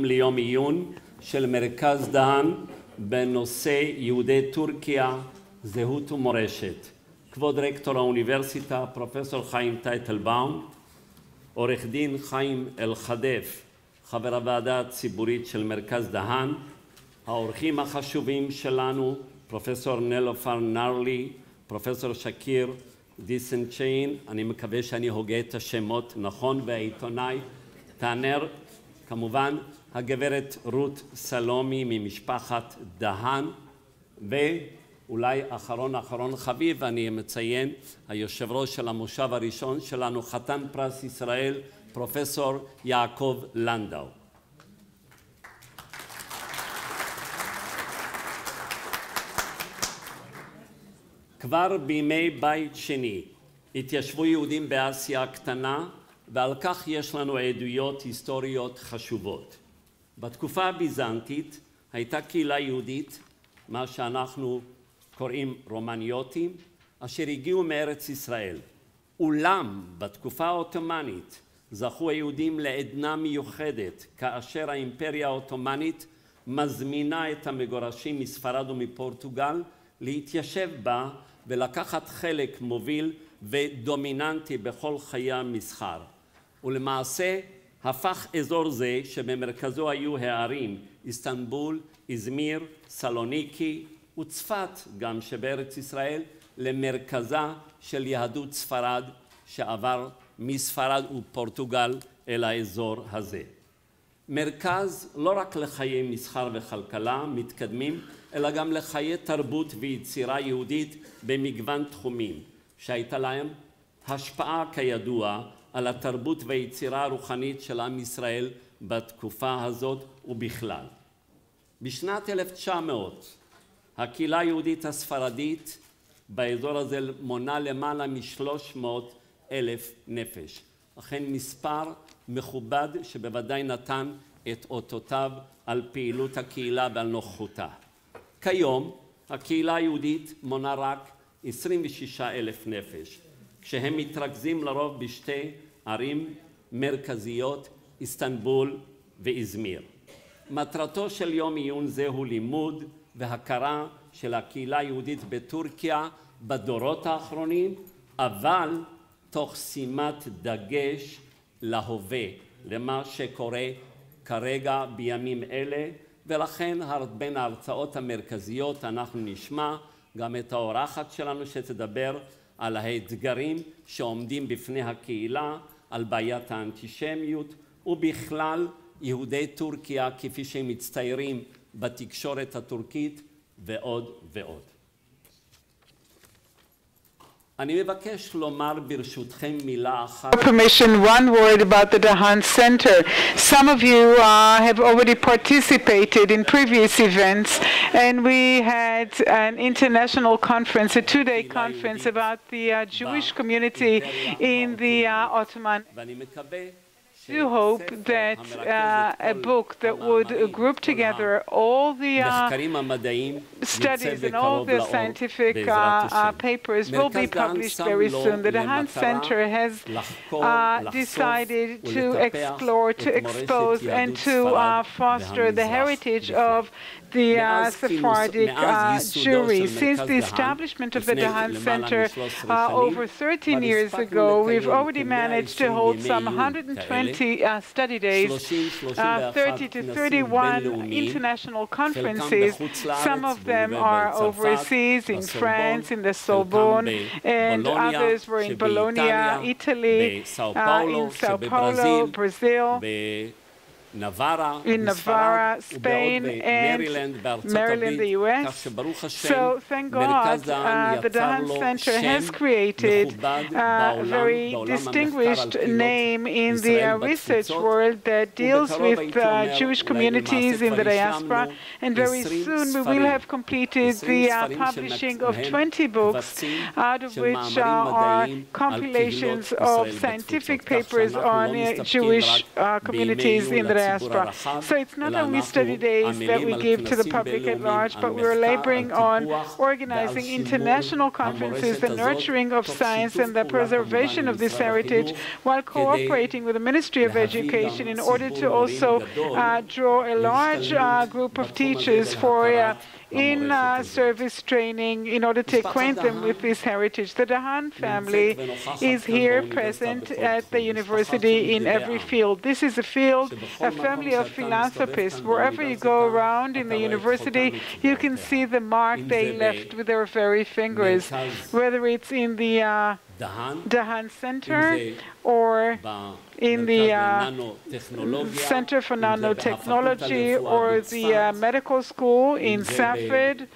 ליום עיון של מרכז דהן בנושא יהודי טורקיה, זהות ומורשת. כבוד רקטור האוניברסיטה, פרופסור חיים טייטלבאום, עורך דין חיים אלחדף, חבר הוועדה הציבורית של מרכז דהן, האורחים החשובים שלנו, פרופסור נילופר נרלי, פרופסור שקיר דיסנצ'יין, אני מקווה שאני הוגה את השמות נכון, והעיתונאי טאנר, כמובן הגברת רות סלומי ממשפחת דהן, ואולי אחרון חביב אני מציין, היושב ראש של המושב הראשון שלנו, חתן פרס ישראל, פרופסור יעקב לנדאו. כבר בימי בית שני התיישבו יהודים באסיה הקטנה, ועל כך יש לנו עדויות היסטוריות חשובות. בתקופה הביזנטית הייתה קהילה יהודית, מה שאנחנו קוראים רומניוטים, אשר הגיעו מארץ ישראל. אולם בתקופה העות'מאנית זכו היהודים לעדנה מיוחדת, כאשר האימפריה העות'מאנית מזמינה את המגורשים מספרד ומפורטוגל להתיישב בה ולקחת חלק מוביל ודומיננטי בכל חיי המסחר. ולמעשה הפך אזור זה שבמרכזו היו הערים איסטנבול, איזמיר, סלוניקי וצפת גם שבארץ ישראל למרכזה של יהדות ספרד שעבר מספרד ופורטוגל אל האזור הזה. מרכז לא רק לחיי מסחר וכלכלה מתקדמים, אלא גם לחיי תרבות ויצירה יהודית במגוון תחומים, שהייתה להם השפעה כידוע על התרבות והיצירה הרוחנית של עם ישראל בתקופה הזאת ובכלל. בשנת 1900 הקהילה היהודית הספרדית באזור הזה מונה למעלה מ-300,000 נפש. אכן מספר מכובד שבוודאי נתן את אותותיו על פעילות הקהילה ועל נוכחותה. כיום הקהילה היהודית מונה רק 26,000 נפש, כשהם מתרכזים לרוב בשתי ערים מרכזיות, איסטנבול ואיזמיר. מטרתו של יום עיון זה הוא לימוד והכרה של הקהילה היהודית בטורקיה בדורות האחרונים, אבל תוך שימת דגש להווה, למה שקורה כרגע בימים אלה, ולכן בין ההרצאות המרכזיות אנחנו נשמע גם את האורחת שלנו שתדבר על האתגרים שעומדים בפני הקהילה, על בעיית האנטישמיות ובכלל יהודי טורקיה כפי שהם מצטיירים בתקשורת הטורקית ועוד ועוד. אני מבקש לומר ברשותכם מילה אחת. Permission, one word about the Dahan Center. Some of you have already participated in previous events, and we had an international conference, a two-day conference about the Jewish community in the Ottoman. I do hope that a book that would group together all the studies and all the scientific papers will be published very soon. The Dahan Center has decided to explore, to expose, and to foster the heritage of the Sephardic Jewry. Since the establishment of the Dahan Center over 13 years ago, we've already managed to hold some 120 study days, 30 to 31 international conferences. Some of them are overseas, in France, in the Sorbonne, and others were in Bologna, Italy, in Sao Paulo, Brazil, in Navarra, Spain, and Maryland, the U.S. So thank God the Dahan Center has created a very distinguished name in the research world that deals with Jewish communities in the diaspora, and very soon we will have completed the publishing of 20 books, out of which are compilations of scientific papers on Jewish communities in the diaspora. So it's not only study days that we give to the public at large, but we're laboring on organizing international conferences, the nurturing of science and the preservation of this heritage, while cooperating with the Ministry of Education in order to also draw a large group of teachers for in-service training in order to acquaint them with this heritage. The Dahan family is here present at the university in every field. This is a field, a family of philanthropists. Wherever you go around in the university, you can see the mark they left with their very fingers, whether it's in the Dahan Center or in the Center for Nanotechnology or the medical school in Safed,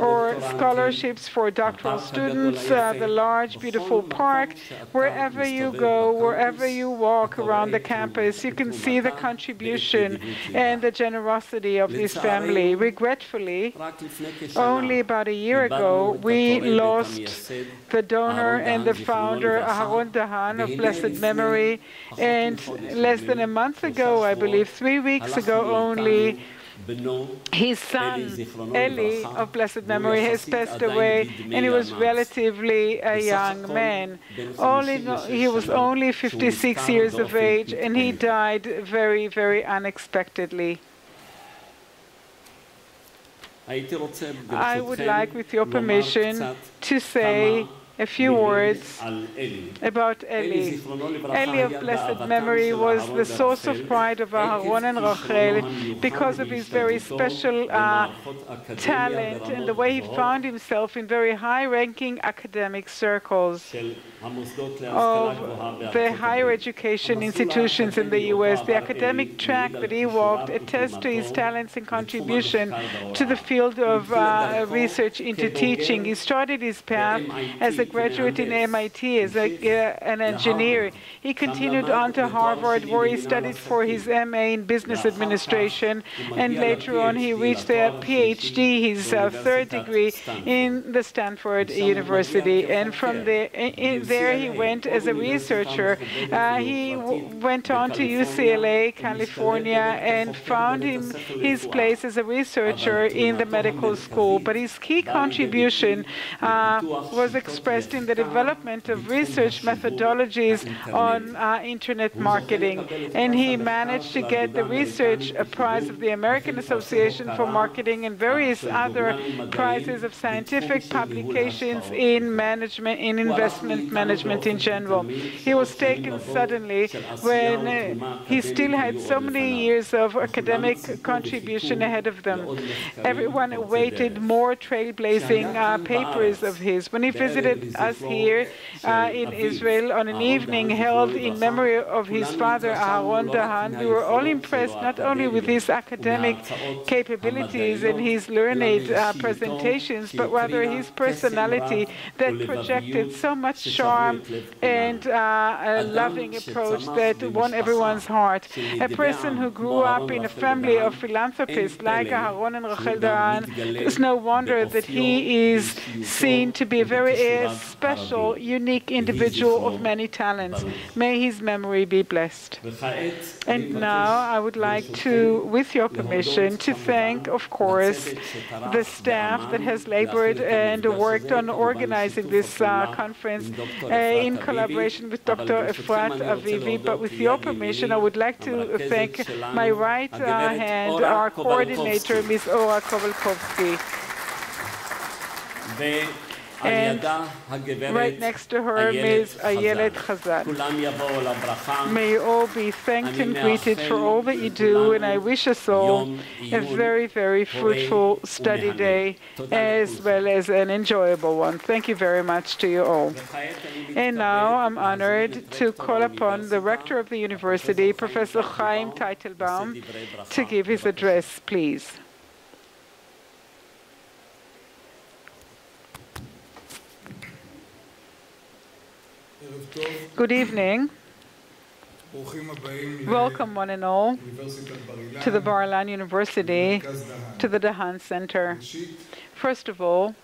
or scholarships for doctoral students, the large, beautiful park. Wherever you go, wherever you walk around the campus, you can see the contribution and the generosity of this family. Regretfully, only about a year ago, we lost the donor and the founder, Aharon Dahan, of blessed memory. And less than a month ago, I believe, 3 weeks ago only, his son, Eli, of blessed memory, has passed away, and he was relatively a young man. He was only 56 years of age, and he died very, very unexpectedly. I would like, with your permission, to say a few words about Eli. Eli of blessed memory was the source of pride of Aharon and Rachel because of his very special talent and the way he found himself in very high-ranking academic circles of the higher education institutions in the U.S. The academic track that he walked attests to his talents and contribution to the field of research into teaching. He started his path as a graduate in MIT as an engineer. He continued on to Harvard, where he studied for his MA in business administration, and later on he reached a PhD, his third degree, in the Stanford University. And from there he went as a researcher. He went on to UCLA, California, and found his place as a researcher in the medical school. But his key contribution was expressed in the development of research methodologies on internet marketing. And he managed to get the research prize of the American Association for Marketing and various other prizes of scientific publications in management, in investment management in general. He was taken suddenly when he still had so many years of academic contribution ahead of them. Everyone awaited more trailblazing papers of his. When he visited us here in Israel on an evening held in memory of his father, Aharon Dahan, we were all impressed not only with his academic capabilities and his learned presentations, but rather his personality that projected so much charm and a loving approach that won everyone's heart. A person who grew up in a family of philanthropists like Aharon and Rachel Dahan, it's no wonder that he is seen to be a very special, unique individual of many talents. May his memory be blessed. And now I would like to, with your permission, to thank, of course, the staff that has labored and worked on organizing this conference in collaboration with Dr. Efrat Aviv. But with your permission, I would like to thank my right hand, our coordinator, Ms. Ora Kovalkovsky. And right next to her, Ms. Ayelet Chazan. May you all be thanked and greeted for all that you do, and I wish us all a very, very fruitful study day, as well as an enjoyable one. Thank you very much to you all. And now I'm honored to call upon the Rector of the University, Professor Haim Teitelbaum, to give his address, please. Good evening. Welcome, one and all, to the Bar-Ilan University, to the Dahan Center. First of all,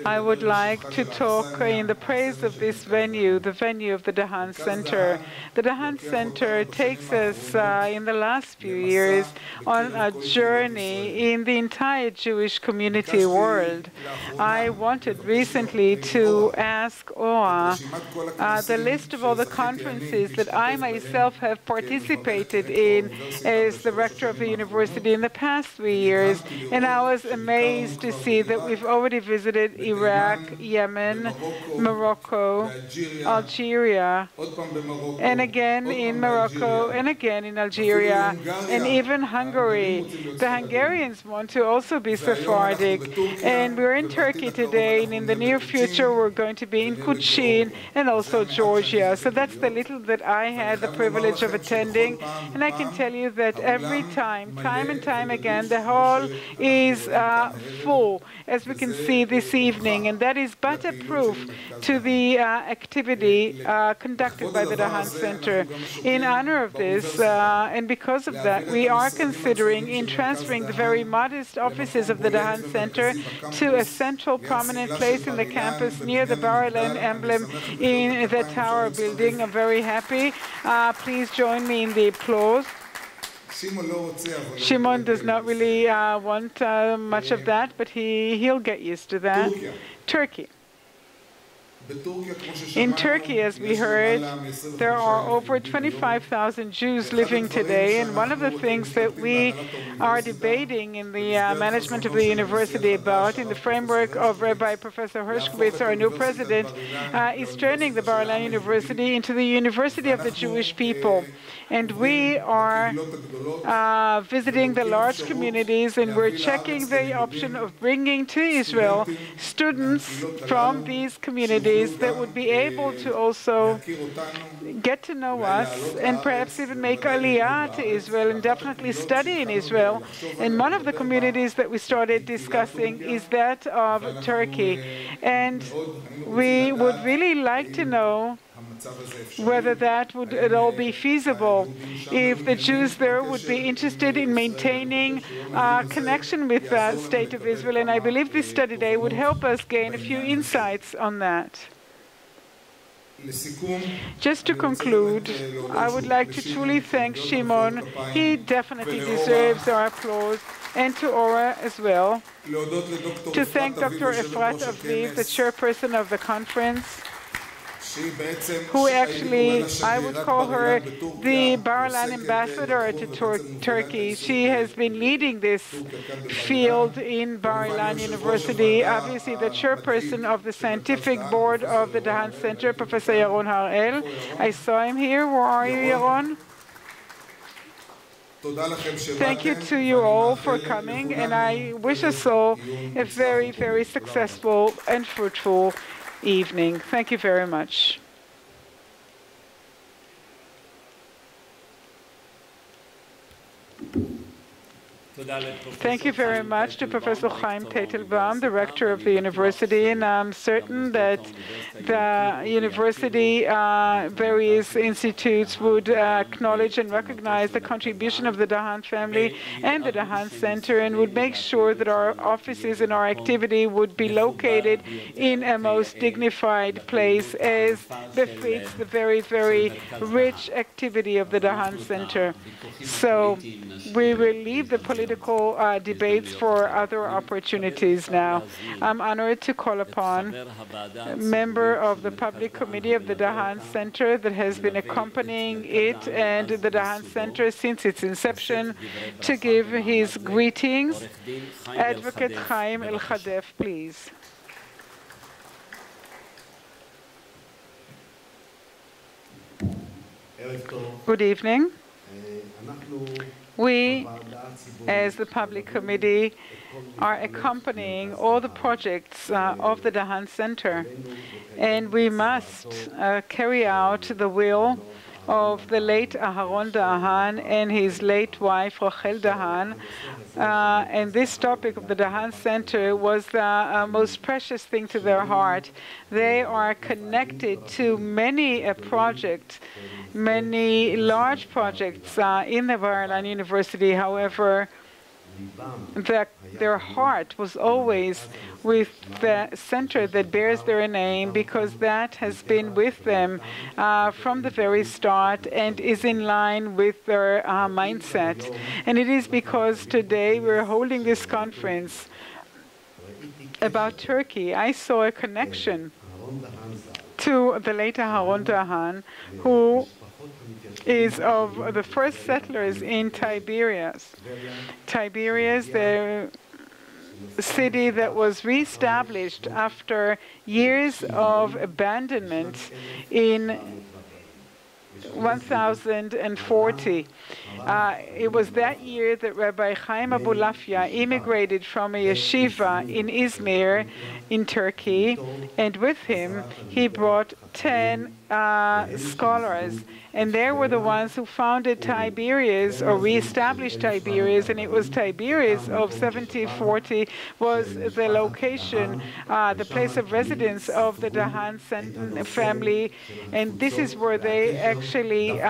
I would like to talk in the praise of this venue, the venue of the Dahan Center. The Dahan Center takes us in the last few years on a journey in the entire Jewish community world. I wanted recently to ask OA the list of all the conferences that I myself have participated in as the rector of the university in the past 3 years, and I was amazed to see that we've already visited Iraq, Yemen, Morocco, Algeria, and again in Morocco, and again in Algeria, and even Hungary. The Hungarians want to also be Sephardic, and we're in Turkey today, and in the near future we're going to be in Kuchin and also Georgia. So that's the little that I had the privilege of attending, and I can tell you that every time and time again, the hall is full, as we can see this evening, and that is but a proof to the activity conducted by the Dahan Center. In honor of this, and because of that, we are considering in transferring the very modest offices of the Dahan Center to a central prominent place in the campus near the Bar-Ilan emblem in the tower building. I'm very happy. Please join me in the applause. Shimon does not really want much of that, but he'll get used to that. Turkey. In Turkey, as we heard, there are over 25,000 Jews living today, and one of the things that we are debating in the management of the university about, in the framework of Rabbi Professor Hershkovitz, our new president, is turning the Bar-Ilan University into the University of the Jewish people. And we are visiting the large communities, and we're checking the option of bringing to Israel students from these communities that would be able to also get to know us and perhaps even make Aliyah to Israel and definitely study in Israel. And one of the communities that we started discussing is that of Turkey. And we would really like to know whether that would at all be feasible, if the Jews there would be interested in maintaining connection with the State of Israel. And I believe this study day would help us gain a few insights on that. Just to conclude, I would like to truly thank Shimon. He definitely deserves our applause, and to Ora as well. To thank Dr. Efrat Aviv, the chairperson of the conference, who actually, I would call her the Bar-Ilan ambassador to Turkey. She has been leading this field in Bar-Ilan University. Obviously, the chairperson of the scientific board of the Dahan Center, Professor Yaron Harel. I saw him here. Where are you, Yaron? Thank you to you all for coming, and I wish us all a very, very successful and fruitful evening. Thank you very much. Thank you very much to Professor Haim Teitelbaum, the rector of the university, and I'm certain that the university, various institutes would acknowledge and recognize the contribution of the Dahan family and the Dahan Center, and would make sure that our offices and our activity would be located in a most dignified place, as befits the very, very rich activity of the Dahan Center. So we will leave the political debates for other opportunities now. I'm honored to call upon a member of the Public Committee of the Dahan Center that has been accompanying it and the Dahan Center since its inception to give his greetings. Advocate Haim Elhadef, please. Good evening. We, as the Public Committee, are accompanying all the projects of the Dahan Center, and we must carry out the will of the late Aharon Dahan and his late wife, Rachel Dahan. And this topic of the Dahan Center was the most precious thing to their heart. They are connected to many projects, many large projects in the Bar-Ilan University. However, that their heart was always with the center that bears their name, because that has been with them from the very start and is in line with their mindset. And it is because today we're holding this conference about Turkey. I saw a connection to the late Yaron Dahan, who is of the first settlers in Tiberias. Tiberias, the city that was reestablished after years of abandonment in 1040. It was that year that Rabbi Haim immigrated from a yeshiva in Izmir in Turkey, and with him he brought 10 scholars. And they were the ones who founded Tiberias, or reestablished Tiberias, and it was Tiberias of 1740 was the location, the place of residence of the Dahan family, and this is where they actually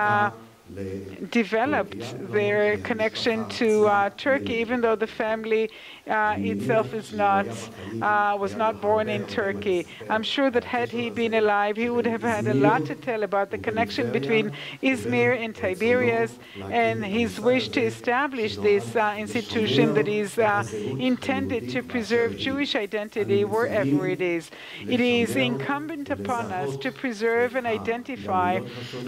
developed their connection to Turkey, even though the family itself is was not born in Turkey. I'm sure that had he been alive, he would have had a lot to tell about the connection between Izmir and Tiberias, and his wish to establish this institution that is intended to preserve Jewish identity wherever it is. It is incumbent upon us to preserve and identify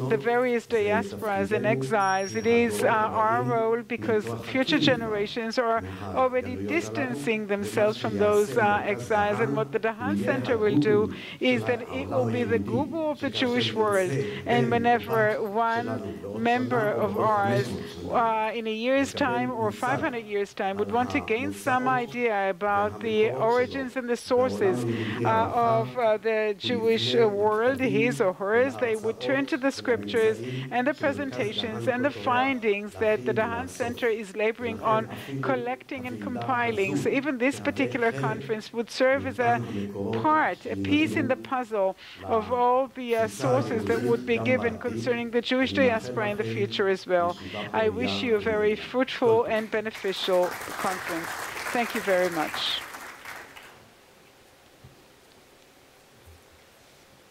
the various diasporas and exiles. It is our role, because future generations are already distancing themselves from those exiles, and what the Dahan Center will do is that it will be the Google of the Jewish world, and whenever one member of ours in a year's time or 500 years' time would want to gain some idea about the origins and the sources of the Jewish world, his or hers, they would turn to the scriptures and the presentations and the findings that the Dahan Center is laboring on collecting and compiling. So even this particular conference would serve as a part, a piece in the puzzle of all the sources that would be given concerning the Jewish diaspora in the future as well. I wish you a very fruitful and beneficial conference. Thank you very much.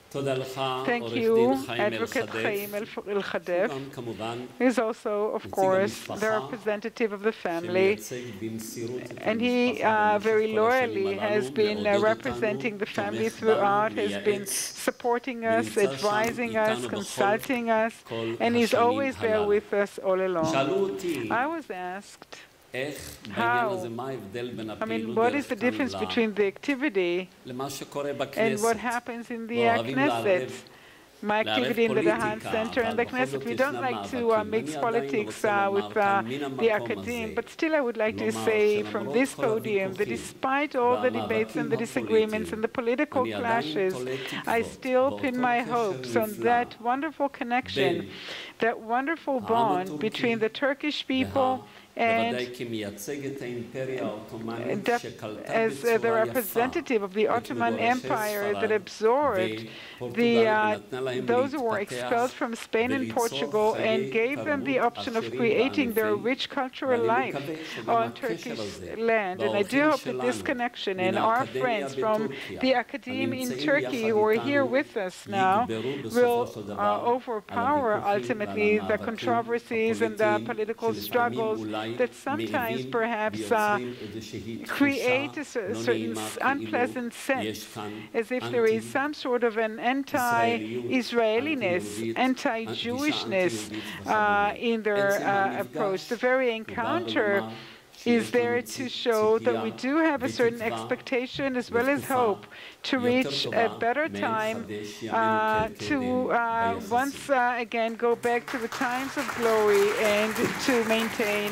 Thank you, Advocate Haim Elhadef, who is also, of course, the representative of the family, and he very loyally has been representing the family throughout, has been supporting us, advising us, consulting us, and he's always there with us all along. I was asked, what is the difference between the activity and what happens in the Knesset? My activity in the Dahan Center and the Knesset. We don't like to mix politics with the academe, but still I would like to say from this podium that despite all the debates and the disagreements and the political clashes, I still pin my hopes on that wonderful connection, that wonderful bond between the Turkish people and as the representative of the Ottoman Empire that absorbed those who were expelled from Spain and Portugal and gave them the option of creating their rich cultural life on Turkish land. And I do hope that this connection and our friends from the academe in Turkey who are here with us now will overpower ultimately the controversies and the political struggles that sometimes perhaps create a certain unpleasant sense, as if there is some sort of an anti-Israeliness, anti-Jewishness in their approach. The very encounter is there to show that we do have a certain expectation as well as hope to reach a better time, to once again go back to the times of glory and to maintain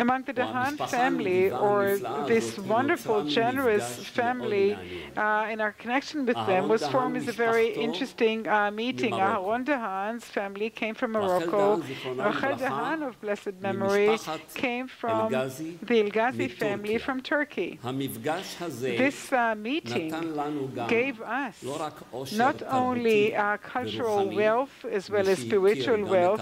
among the Dahan family, or this wonderful, generous family, in our connection with them was formed as a very interesting meeting. Aharon Dahan's family came from Morocco. Rachel Dahan, of blessed memory, came from the El-Ghazi family from Turkey. This meeting gave us not only cultural wealth as well as spiritual wealth.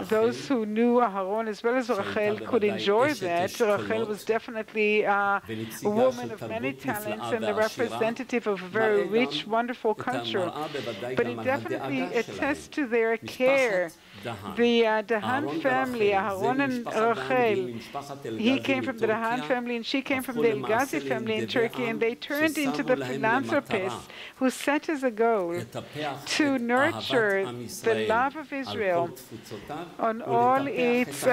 Those who knew Aharon as well as Rachel could enjoy that. Rachel was definitely a woman of many talents and the representative of a very rich, wonderful culture. But it definitely attests to their care. The Dahan family, Aharon and Rachel, he came from the Dahan family and she came from the El-Ghazi family in Turkey, and they turned into the philanthropists who set as a goal to nurture the love of Israel on all its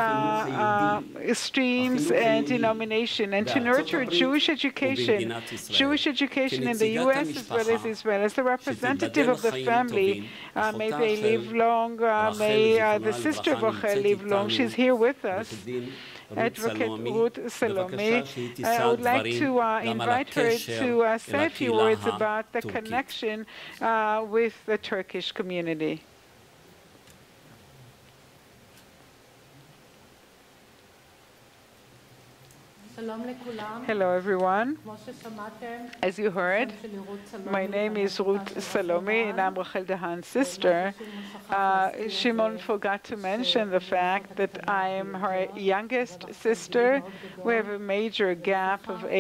streams and denomination, and to nurture Jewish education in the U.S. as well as Israel. As the representative of the family, may they live long, may the sister of Rachel live long. She's here with us, Advocate Ruth Salome. I would like to invite her to say a few words about the connection with the Turkish community. Hello, everyone. As you heard, my name is Ruth Salome, and I'm Rachel Dahan's sister. Shimon forgot to mention the fact that I am her youngest sister. We have a major gap of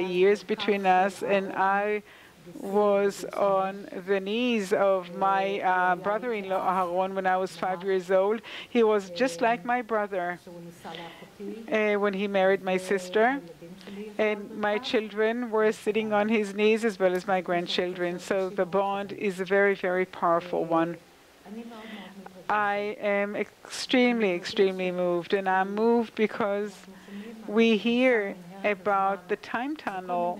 years between us, and I was on the knees of my brother-in-law Aharon when I was 5 years old. He was just like my brother when he married my sister, and my children were sitting on his knees as well as my grandchildren. So the bond is a very, very powerful one. I am extremely, extremely moved, and I'm moved because we hear about the time tunnel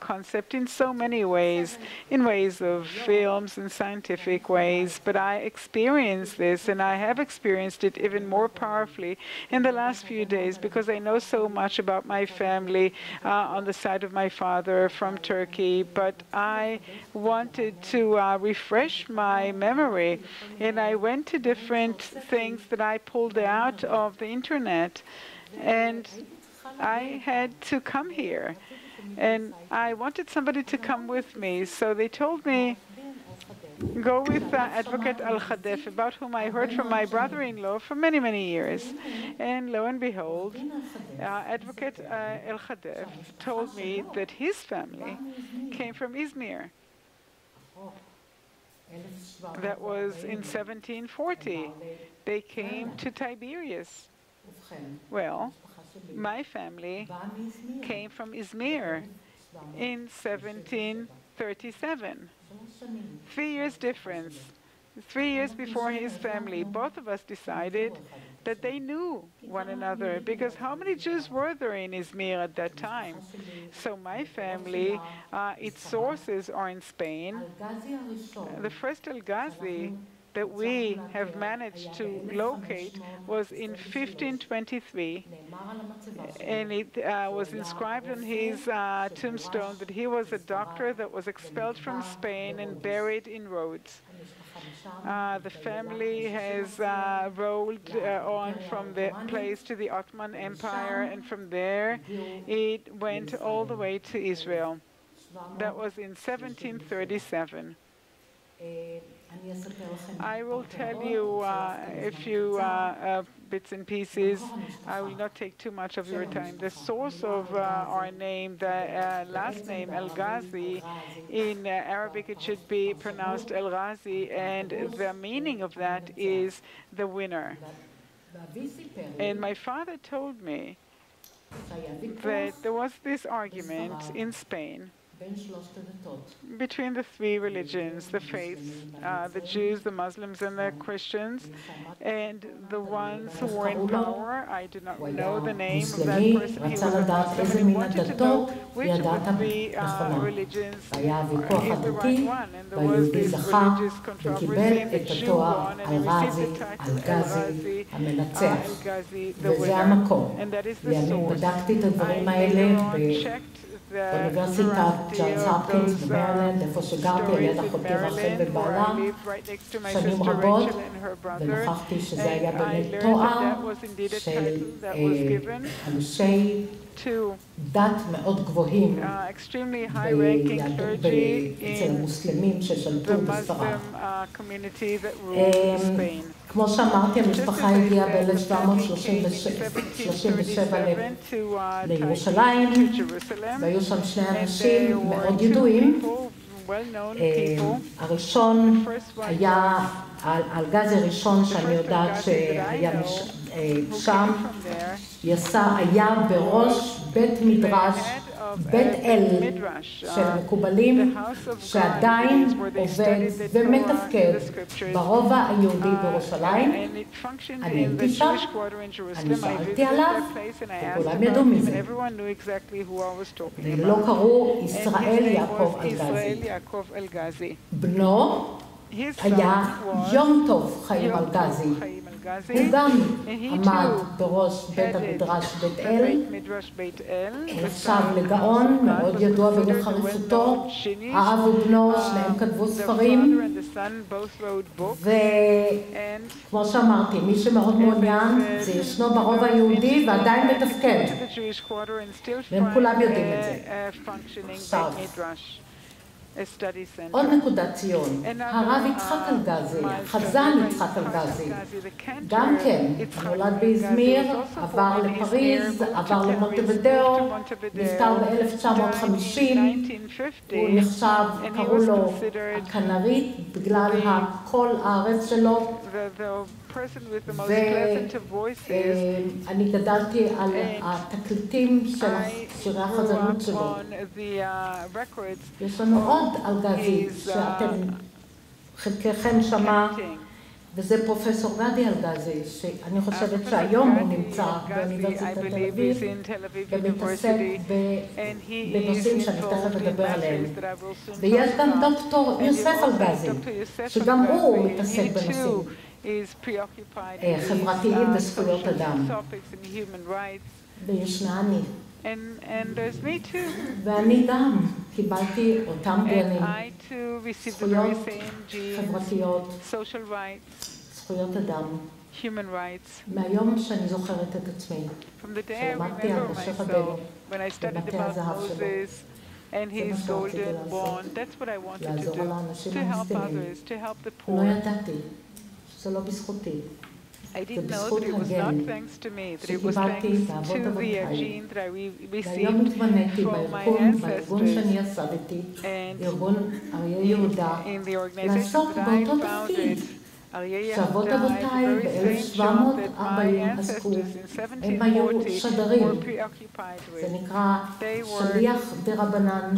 concept in so many ways, in ways of films and scientific ways. But I experienced this, and I have experienced it even more powerfully in the last few days, because I know so much about my family on the side of my father from Turkey. But I wanted to refresh my memory, and I went to different things that I pulled out of the internet, and I had to come here, and I wanted somebody to come with me. So they told me, go with Advocate Elhadef, about whom I heard from my brother-in-law for many, many years. And lo and behold, Advocate Elhadef told me that his family came from Izmir. That was in 1740. They came to Tiberias. Well, my family came from Izmir in 1737. 3 years difference. 3 years before his family, both of us decided that they knew one another, because how many Jews were there in Izmir at that time? So my family, its sources are in Spain. The first El-Ghazi that we have managed to locate was in 1523, and it was inscribed on his tombstone that he was a doctor that was expelled from Spain and buried in Rhodes. The family has rolled on from the place to the Ottoman Empire, and from there it went all the way to Israel. That was in 1737. I will tell you a few bits and pieces. I will not take too much of your time. The source of our name, the last name, El-Ghazi, in Arabic it should be pronounced El-Ghazi, and the meaning of that is the winner. And my father told me that there was this argument in Spain between the three religions, the faiths, the Jews, the Muslims, and the Christians, and the ones who were in power. I do not know the name of that person. He was a Muslim, and he wanted to know which of the three religions is the right one. And there was this religious controversy, and the Jew won, and he received the title El-Ghazi, the winner. And that is the source. I later on checked באוניברסיטת ג'ונס הופקינס במרילנד, איפה שגרתי על יד אחותי רחל ובעלה, שנים רבות, ונוכחתי שזה היה באמת תואר של אנשי דת מאוד גבוהים אצל המוסלמים ששלטו בספרד. כמו שאמרתי, המשפחה הגיעה ב-1737 לירושלים, והיו שם שני אנשים מאוד ידועים. הראשון היה, האלגזי הראשון שאני יודעת שהיה שם, היה בראש בית מדרש, בית אל של מקובלים שעדיין עובד ומתפקד ברובע היהודי בירושלים. אני הייתי שם, אני שאלתי עליו, וכולם ידעו מזה. ולא קראו ישראל יעקב אלגזי. בנו היה יום טוב חיים אלגזי. הוא גם עמד בראש בית המדרש בית אל, נחשב לגאון, מאוד ידוע בחריפותו, האב ובנו, שניהם כתבו ספרים, וכמו שאמרתי, מי שמאוד מעוניין, זה ישנו ברובע היהודי ועדיין מתפקד, והם כולם יודעים את זה. עכשיו, עוד נקודת ציון, הרב יצחק אלגזי, חזן יצחק אלגזי, גם כן, נולד באזמיר, עבר לפריז, עבר למונטווידאו, נפטר ב-1950, הוא נחשב, קראו לו הכנרית, בגלל הקול הארץ שלו, ואני גדלתי על התקליטים של שירי החזנות שלו. יש לנו עוד אלגזי שאתם חלקכם שמע, וזה פרופסור גדי אלגזי, שאני חושבת שהיום הוא נמצא באוניברסיטת תל אביב ומתעסק בנושאים שאני תכף אדבר עליהם. ויש גם דוקטור יוסף אלגזי, שגם הוא מתעסק בנושאים חברתיים וזכויות אדם. וישנה אני. ואני גם קיבלתי אותם גנים, זכויות חברתיות, זכויות אדם, מהיום שאני זוכרת את עצמי, שלמדתי על משה רבנו, במטה הזהב שלו. And his golden bond, that's what I wanted to do, to help others, to help the poor. I didn't know that it was not thanks to me, that it was thanks to the gene that I received from my ancestors and in the organization that I founded. שאבות אבותיי ב-1740 עסקו, הם היו שדרים, זה נקרא שליח דרבנן,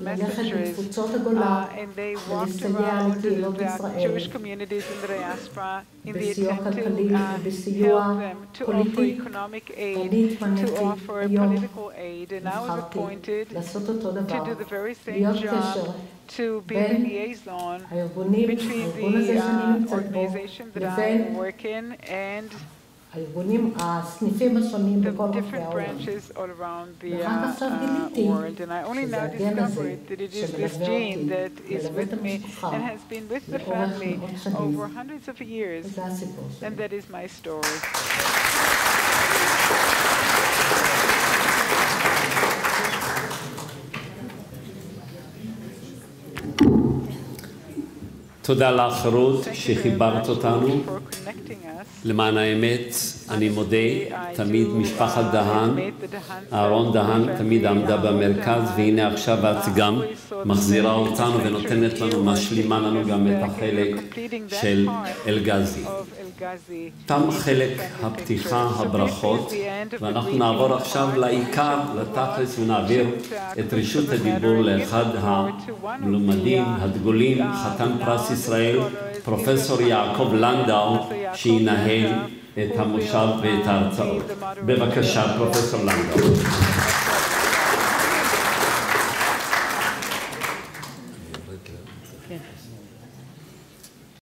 ללכת בתפוצות הגולה ולסייע לקהילות ישראל, בסיוע כלכלי ובסיוע פוליטי. ואני התמניתי היום, נבחרתי לעשות אותו דבר, להיות קשר בין הארגונים, הארגון הזה שאני נמצאת בו, לבין הארגונים, הסניפים השונים בכל רחבי העולם. ורק עכשיו גיליתי שזה הגן הזה שמלווה אותי, מלווה את המשפחה לאורך מאות שנים. וזה הסיפור שלי. תודה לך, רות, שחיברת אותנו. למען האמת, אני מודה, תמיד משפחת דהן, אהרון דהן תמיד עמדה במרכז, והנה עכשיו את גם מחזירה אותנו ונותנת לנו, משלימה לנו גם את החלק של אלגזי. תם חלק הפתיחה, הברכות, ואנחנו נעבור עכשיו לעיקר, לתכלס, ונעביר את רשות הדיבור לאחד המלומדים, הדגולים, חתן פרס ישראל, פרופסור יעקב לנדאו, שינהל את המושב ואת ההרצאות. בבקשה, פרופסור לנדאו.